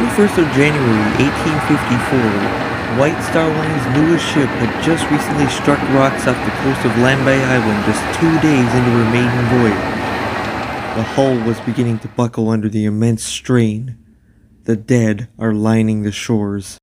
21st of January 1854, White Star Line's newest ship had just recently struck rocks off the coast of Lambay Island just 2 days into her maiden voyage. The hull was beginning to buckle under the immense strain. The dead are lining the shores.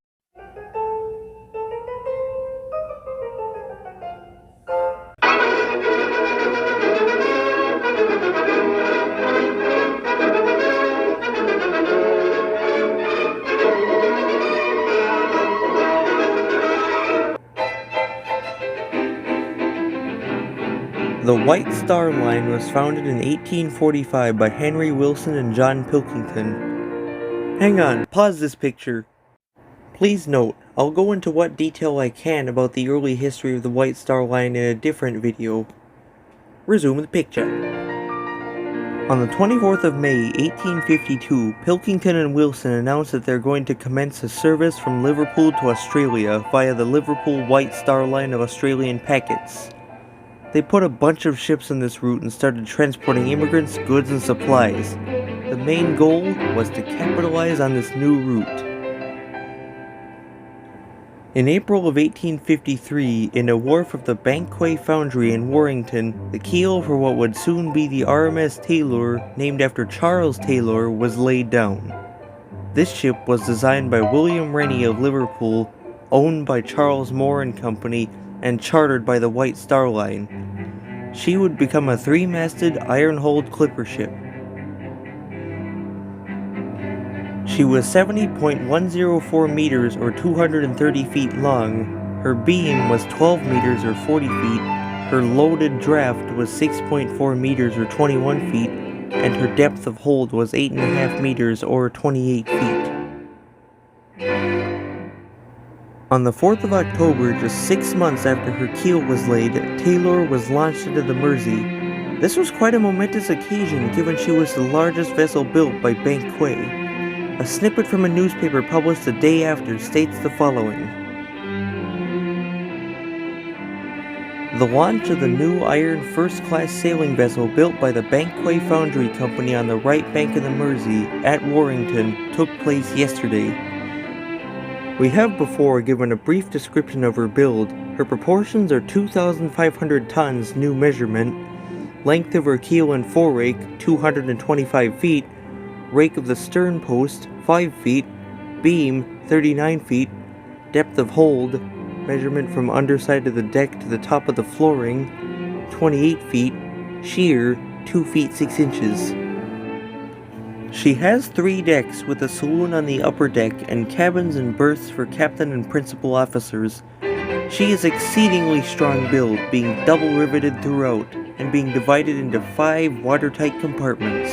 The White Star Line was founded in 1845 by Henry Wilson and John Pilkington. Hang on, pause this picture. Please note, I'll go into what detail I can about the early history of the White Star Line in a different video. Resume the picture. On the 24th of May, 1852, Pilkington and Wilson announced that they're going to commence a service from Liverpool to Australia via the Liverpool White Star Line of Australian packets. They put a bunch of ships on this route and started transporting immigrants, goods, and supplies. The main goal was to capitalize on this new route. In April of 1853, in a wharf of the Banquet Foundry in Warrington, the keel for what would soon be the RMS Tayleur, named after Charles Taylor, was laid down. This ship was designed by William Rennie of Liverpool, owned by Charles Moore and Company, and chartered by the White Star Line. She would become a 3-masted, iron-hulled clipper ship. She was 70.104 meters or 230 feet long, her beam was 12 meters or 40 feet, her loaded draft was 6.4 meters or 21 feet, and her depth of hold was 8.5 meters or 28 feet. On the 4th of October, just 6 months after her keel was laid, Tayleur was launched into the Mersey. This was quite a momentous occasion given she was the largest vessel built by Banquet. A snippet from a newspaper published the day after states the following. The launch of the new iron first-class sailing vessel built by the Banquet Foundry Company on the right bank of the Mersey at Warrington took place yesterday. We have before given a brief description of her build. Her proportions are 2,500 tons new measurement, length of her keel and forerake 225 feet, rake of the stern post 5 feet, beam 39 feet, depth of hold, measurement from underside of the deck to the top of the flooring 28 feet, shear 2 feet 6 inches. She has 3 decks with a saloon on the upper deck and cabins and berths for captain and principal officers. She is exceedingly strong build, being double riveted throughout and being divided into 5 watertight compartments.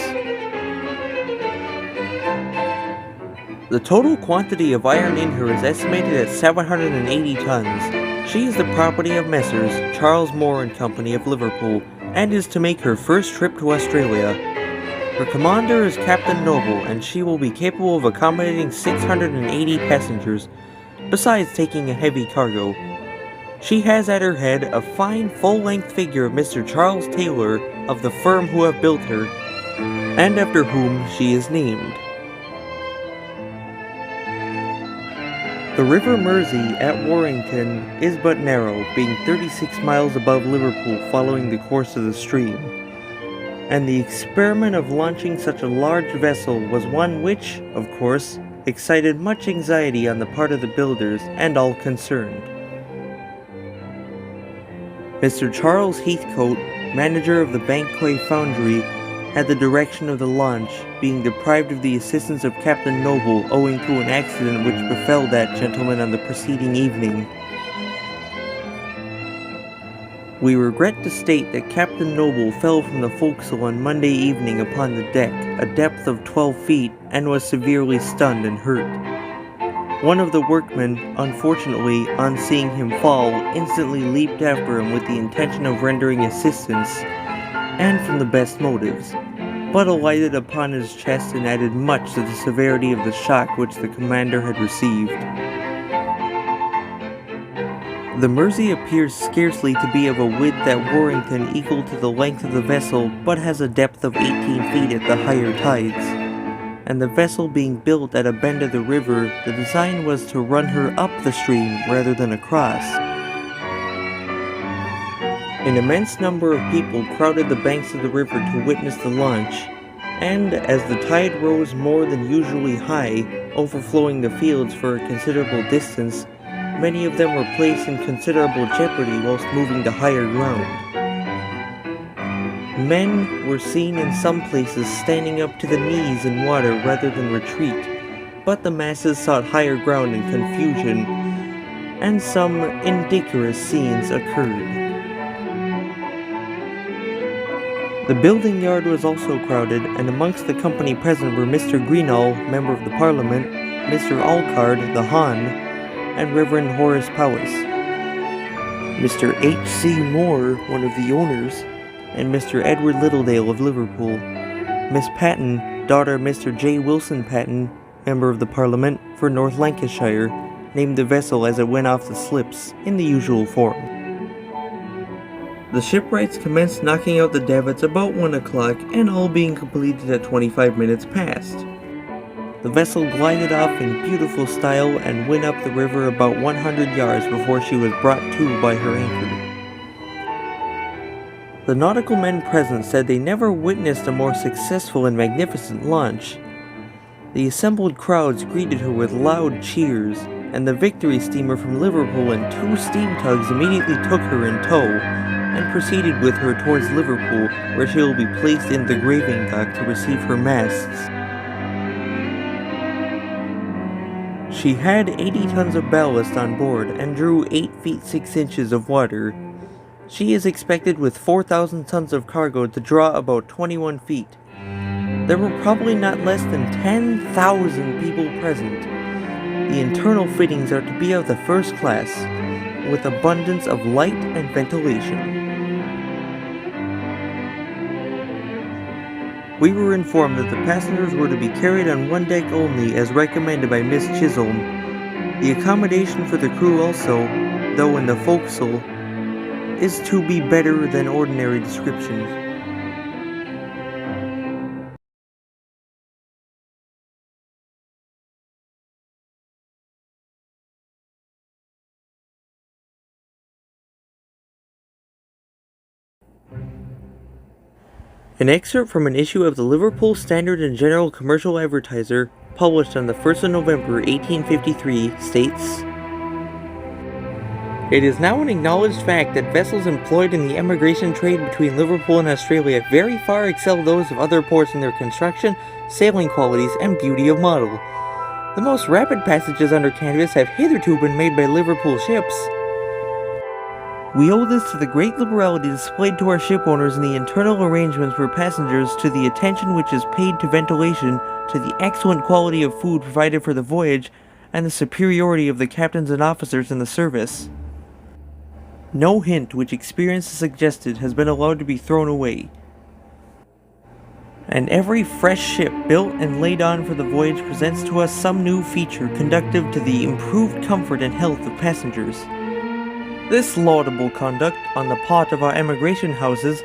The total quantity of iron in her is estimated at 780 tons. She is the property of Messrs. Charles Moore and Company of Liverpool and is to make her first trip to Australia. Her commander is Captain Noble, and she will be capable of accommodating 680 passengers, besides taking a heavy cargo. She has at her head a fine full-length figure of Mr. Charles Taylor of the firm who have built her, and after whom she is named. The River Mersey at Warrington is but narrow, being 36 miles above Liverpool following the course of the stream. And the experiment of launching such a large vessel was one which, of course, excited much anxiety on the part of the builders and all concerned. Mr. Charles Heathcote, manager of the Banquet Foundry, had the direction of the launch, being deprived of the assistance of Captain Noble owing to an accident which befell that gentleman on the preceding evening. We regret to state that Captain Noble fell from the forecastle on Monday evening upon the deck, a depth of 12 feet, and was severely stunned and hurt. One of the workmen, unfortunately, on seeing him fall, instantly leaped after him with the intention of rendering assistance, and from the best motives, but alighted upon his chest and added much to the severity of the shock which the commander had received. The Mersey appears scarcely to be of a width at Warrington equal to the length of the vessel, but has a depth of 18 feet at the higher tides. and the vessel being built at a bend of the river, the design was to run her up the stream rather than across. An immense number of people crowded the banks of the river to witness the launch, and as the tide rose more than usually high, overflowing the fields for a considerable distance, many of them were placed in considerable jeopardy whilst moving to higher ground. Men were seen in some places standing up to the knees in water rather than retreat, but the masses sought higher ground in confusion, and some indecorous scenes occurred. The building yard was also crowded, and amongst the company present were Mr. Greenall, Member of the Parliament, Mr. Alcard, the Hon, and Reverend Horace Powys. Mr. H.C. Moore, one of the owners, and Mr. Edward Littledale of Liverpool. Miss Patten, daughter of Mr. J. Wilson Patten, Member of the Parliament for North Lancashire, named the vessel as it went off the slips in the usual form. The shipwrights commenced knocking out the davits about 1 o'clock, and all being completed at 25 minutes past. The vessel glided off in beautiful style and went up the river about 100 yards before she was brought to by her anchor. The nautical men present said they never witnessed a more successful and magnificent launch. The assembled crowds greeted her with loud cheers, and the Victory steamer from Liverpool and 2 steam tugs immediately took her in tow, and proceeded with her towards Liverpool, where she will be placed in the graving dock to receive her masts. She had 80 tons of ballast on board and drew 8 feet 6 inches of water. She is expected with 4,000 tons of cargo to draw about 21 feet. There were probably not less than 10,000 people present. The internal fittings are to be of the first class, with abundance of light and ventilation. We were informed that the passengers were to be carried on one deck only as recommended by Miss Chisholm. The accommodation for the crew also, though in the forecastle, is to be better than ordinary description. An excerpt from an issue of the Liverpool Standard and General Commercial Advertiser, published on the 1st of November 1853, states, "It is now an acknowledged fact that vessels employed in the emigration trade between Liverpool and Australia very far excel those of other ports in their construction, sailing qualities, and beauty of model. The most rapid passages under canvas have hitherto been made by Liverpool ships. We owe this to the great liberality displayed to our ship owners in the internal arrangements for passengers, to the attention which is paid to ventilation, to the excellent quality of food provided for the voyage, and the superiority of the captains and officers in the service. No hint which experience has suggested has been allowed to be thrown away, and every fresh ship built and laid on for the voyage presents to us some new feature conducive to the improved comfort and health of passengers. This laudable conduct on the part of our emigration houses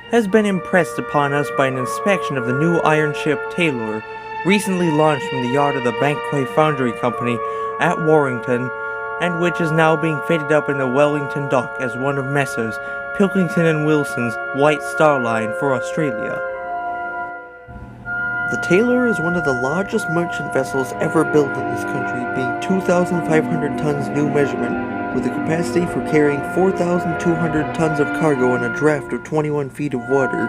has been impressed upon us by an inspection of the new iron ship Tayleur, recently launched from the yard of the Banquet Foundry Company at Warrington, and which is now being fitted up in the Wellington dock as one of Messrs. Pilkington and Wilson's White Star Line for Australia. The Tayleur is one of the largest merchant vessels ever built in this country, being 2,500 tons new measurement, with a capacity for carrying 4,200 tons of cargo on a draft of 21 feet of water.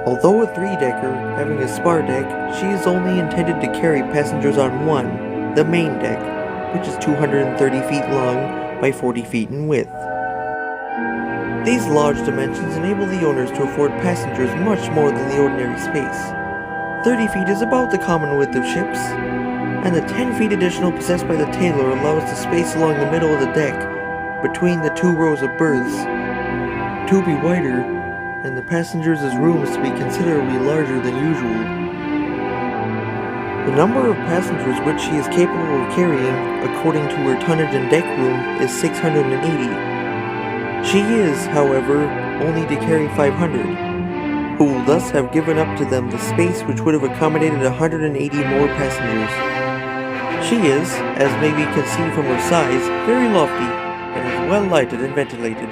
Although a 3-decker, having a spar deck, she is only intended to carry passengers on one, the main deck, which is 230 feet long by 40 feet in width. These large dimensions enable the owners to afford passengers much more than the ordinary space. 30 feet is about the common width of ships, and the 10 feet additional possessed by the Tayleur allows the space along the middle of the deck, between the 2 rows of berths, to be wider, and the passengers' rooms to be considerably larger than usual. The number of passengers which she is capable of carrying, according to her tonnage and deck room, is 680. She is, however, only to carry 500. who will thus have given up to them the space which would have accommodated 180 more passengers. She is, as may be conceived from her size, very lofty, and is well lighted and ventilated.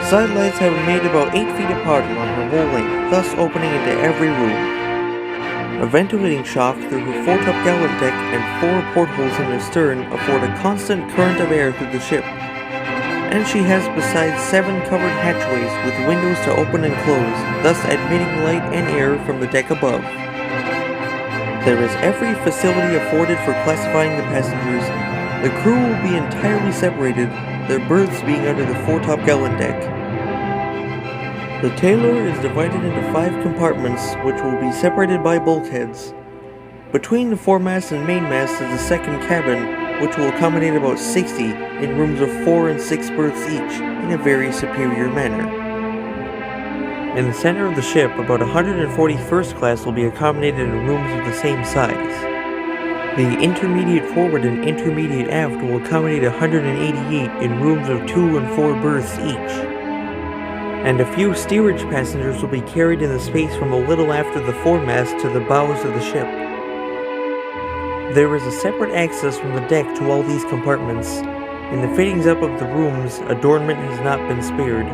Side lights have been made about 8 feet apart along her whole length, thus opening into every room. A ventilating shaft through her foretop gallant deck and 4 portholes in her stern afford a constant current of air through the ship. And she has besides 7 covered hatchways with windows to open and close, thus admitting light and air from the deck above. There is every facility afforded for classifying the passengers. The crew will be entirely separated, their berths being under the foretop gallant deck. The Tayleur is divided into 5 compartments, which will be separated by bulkheads. Between the foremast and mainmast is the second cabin, which will accommodate about 60 in rooms of 4 and 6 berths each, in a very superior manner. In the center of the ship, about 140 first class will be accommodated in rooms of the same size. The intermediate forward and intermediate aft will accommodate 188 in rooms of 2 and 4 berths each. And a few steerage passengers will be carried in the space from a little after the foremast to the bows of the ship. There is a separate access from the deck to all these compartments. In the fittings up of the rooms, adornment has not been spared,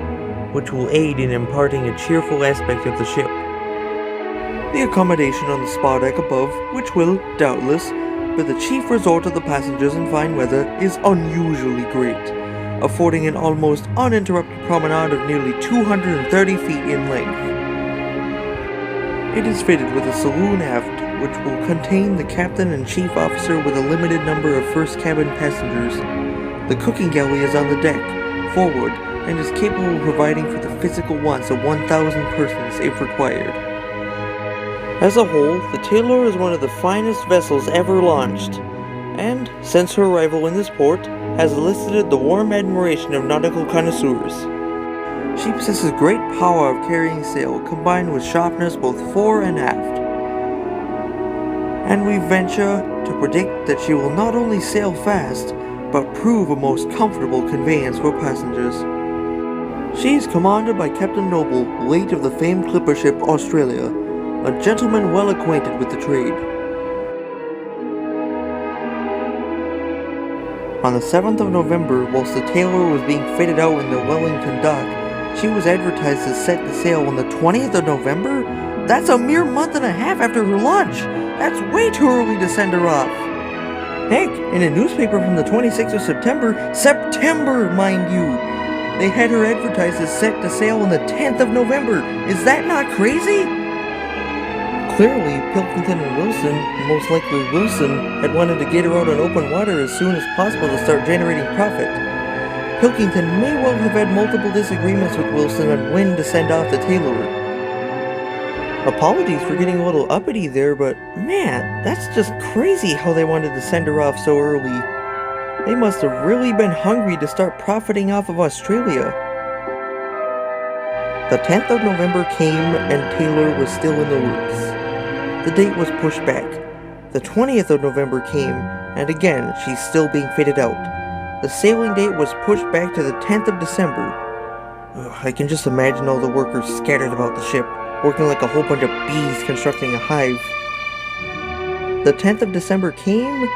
which will aid in imparting a cheerful aspect of the ship. The accommodation on the spar deck above, which will, doubtless, be the chief resort of the passengers in fine weather, is unusually great, affording an almost uninterrupted promenade of nearly 230 feet in length. It is fitted with a saloon aft, which will contain the captain and chief officer with a limited number of first cabin passengers. The cooking galley is on the deck, forward, and is capable of providing for the physical wants of 1,000 persons if required. As a whole, the Tayleur is one of the finest vessels ever launched, and, since her arrival in this port, has elicited the warm admiration of nautical connoisseurs. She possesses great power of carrying sail, combined with sharpness both fore and aft. And we venture to predict that she will not only sail fast, but prove a most comfortable conveyance for passengers. She is commanded by Captain Noble, late of the famed clipper ship Australia, a gentleman well acquainted with the trade. On the 7th of November, whilst the Tayleur was being fitted out in the Wellington dock, she was advertised to set the sail on the 20th of November? That's a mere month and a half after her launch! That's way too early to send her off! Heck, in a newspaper from the 26th of September, mind you, they had her advertised as set to sail on the 10th of November. Is that not crazy? Clearly, Pilkington and Wilson, most likely Wilson, had wanted to get her out on open water as soon as possible to start generating profit. Pilkington may well have had multiple disagreements with Wilson on when to send off the Tayleur. Apologies for getting a little uppity there, but man, that's just crazy how they wanted to send her off so early. They must have really been hungry to start profiting off of Australia. The 10th of November came and Tayleur was still in the works. The date was pushed back. The 20th of November came, and again she's still being fitted out. The sailing date was pushed back to the 10th of December. I can just imagine all the workers scattered about the ship, working like a whole bunch of bees constructing a hive. The 10th of December came,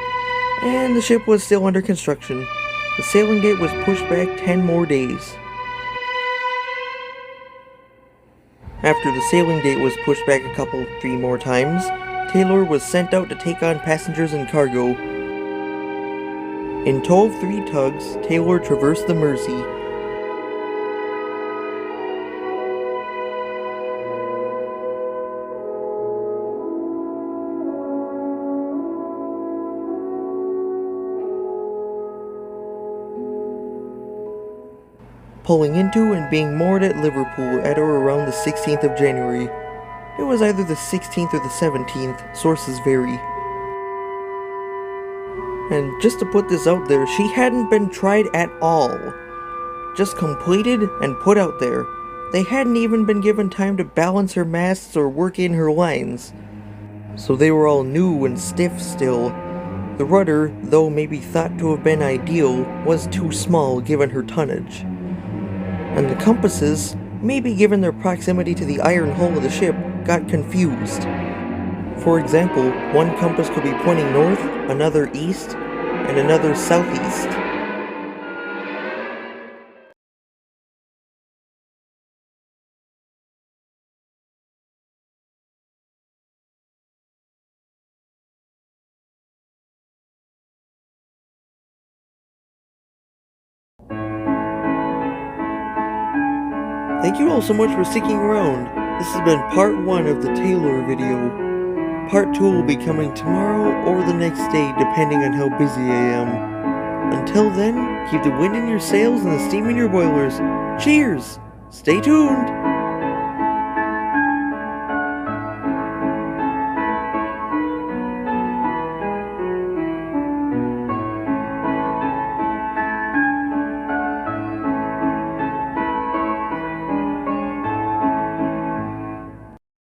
and the ship was still under construction. The sailing date was pushed back 10 more days. After the sailing date was pushed back a 3 more times, Tayleur was sent out to take on passengers and cargo. In tow of 3 tugs, Tayleur traversed the Mersey. Pulling into and being moored at Liverpool at or around the 16th of January. It was either the 16th or the 17th, sources vary. And just to put this out there, she hadn't been tried at all. Just completed and put out there. They hadn't even been given time to balance her masts or work in her lines. So they were all new and stiff still. The rudder, though maybe thought to have been ideal, was too small given her tonnage. And the compasses, maybe given their proximity to the iron hull of the ship, got confused. For example, one compass could be pointing north, another east, and another southeast. Thank you all so much for sticking around. This has been part 1 of the Tayleur video. Part 2 will be coming tomorrow or the next day, depending on how busy I am. Until then, keep the wind in your sails and the steam in your boilers. Cheers! Stay tuned!